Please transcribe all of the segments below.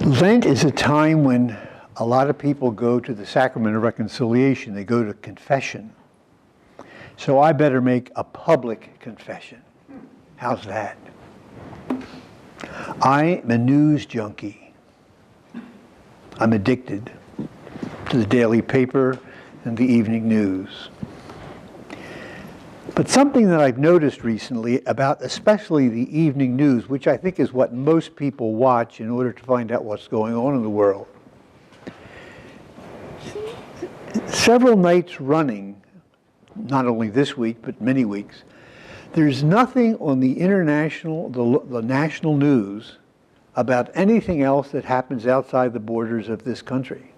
Lent is a time when a lot of people go to the sacrament of reconciliation. They go to confession. So I better make a public confession. How's that? I'm a news junkie. I'm addicted to the daily paper and the evening news. But something that I've noticed recently about especially the evening news, which I think is what most people watch in order to find out what's going on in the world. Several nights running, not only this week, but many weeks, there's nothing on the international, the national news about anything else that happens outside the borders of this country.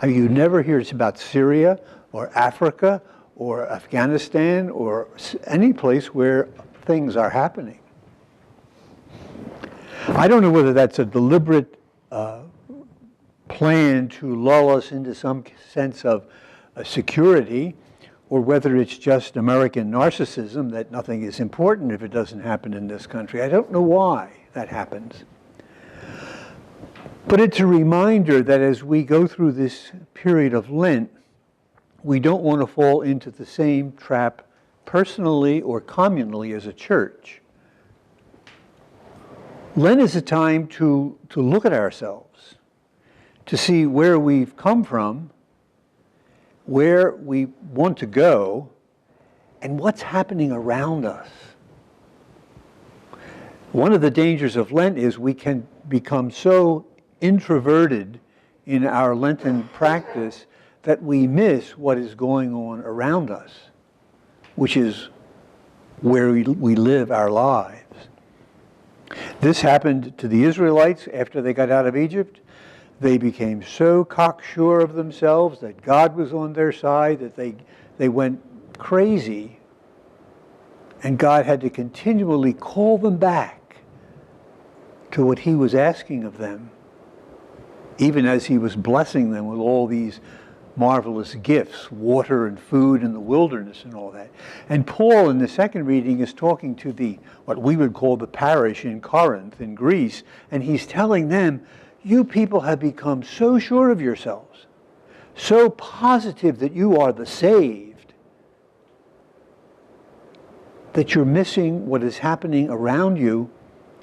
I mean, you never hear it's about Syria or Africa or Afghanistan or any place where things are happening. I don't know whether that's a deliberate plan to lull us into some sense of security, or whether it's just American narcissism that nothing is important if it doesn't happen in this country. I don't know why that happens. But it's a reminder that as we go through this period of Lent, we don't want to fall into the same trap personally or communally as a church. Lent is a time to look at ourselves, to see where we've come from, where we want to go, and what's happening around us. One of the dangers of Lent is we can become so introverted in our Lenten practice that we miss what is going on around us, which is where we live our lives. This happened to the Israelites after they got out of Egypt. They became so cocksure of themselves that God was on their side that they went crazy, and God had to continually call them back to what He was asking of them, even as He was blessing them with all these marvelous gifts, water and food in the wilderness and all that. And Paul in the second reading is talking to what we would call the parish in Corinth, in Greece, and he's telling them, you people have become so sure of yourselves, so positive that you are the saved, that you're missing what is happening around you,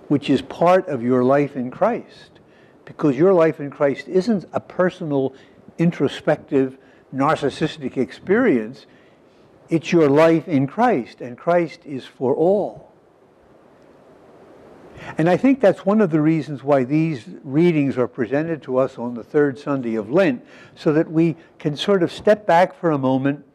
which is part of your life in Christ. Because your life in Christ isn't a personal, introspective, narcissistic experience. It's your life in Christ, and Christ is for all. And I think that's one of the reasons why these readings are presented to us on the third Sunday of Lent, so that we can sort of step back for a moment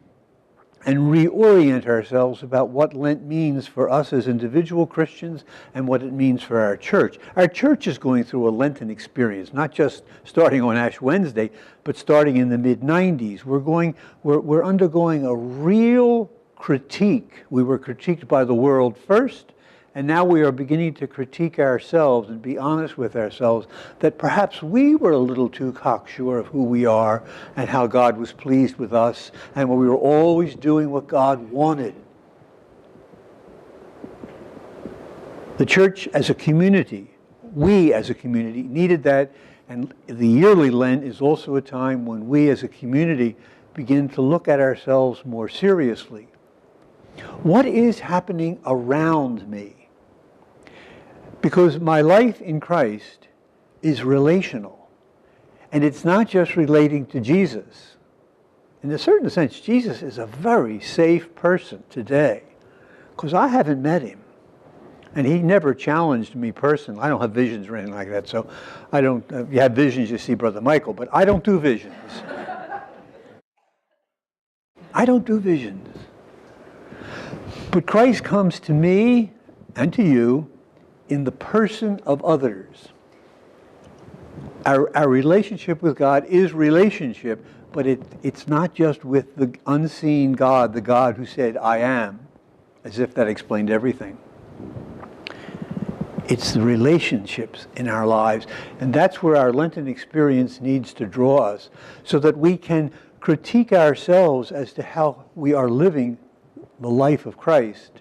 and reorient ourselves about what Lent means for us as individual Christians and what it means for our church. Our church is going through a Lenten experience, not just starting on Ash Wednesday, but starting in the mid-90s. We're undergoing a real critique. We were critiqued by the world first, and now we are beginning to critique ourselves and be honest with ourselves that perhaps we were a little too cocksure of who we are and how God was pleased with us, and we were always doing what God wanted. The church as a community, we as a community needed that, and the yearly Lent is also a time when we as a community begin to look at ourselves more seriously. What is happening around me? Because my life in Christ is relational. And it's not just relating to Jesus. In a certain sense, Jesus is a very safe person today, because I haven't met Him. And He never challenged me personally. I don't have visions or anything like that, so I don't, if you have visions, you see Brother Michael, but I don't do visions. I don't do visions. But Christ comes to me and to you in the person of others. Our relationship with God is relationship, but it's not just with the unseen God, the God who said, I am, as if that explained everything. It's the relationships in our lives, and that's where our Lenten experience needs to draw us, so that we can critique ourselves as to how we are living the life of Christ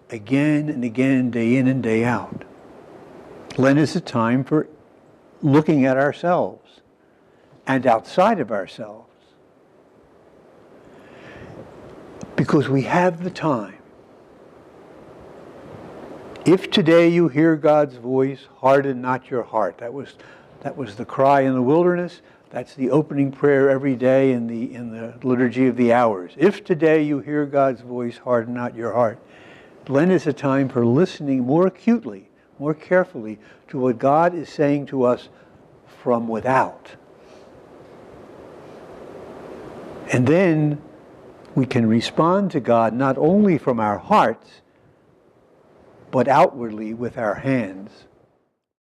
again and again, day in and day out. Lent is a time for looking at ourselves and outside of ourselves. Because we have the time. If today you hear God's voice, harden not your heart. That was the cry in the wilderness. That's the opening prayer every day in the Liturgy of the Hours. If today you hear God's voice, harden not your heart. Lent is a time for listening more acutely, more carefully to what God is saying to us from without. And then we can respond to God not only from our hearts, but outwardly with our hands.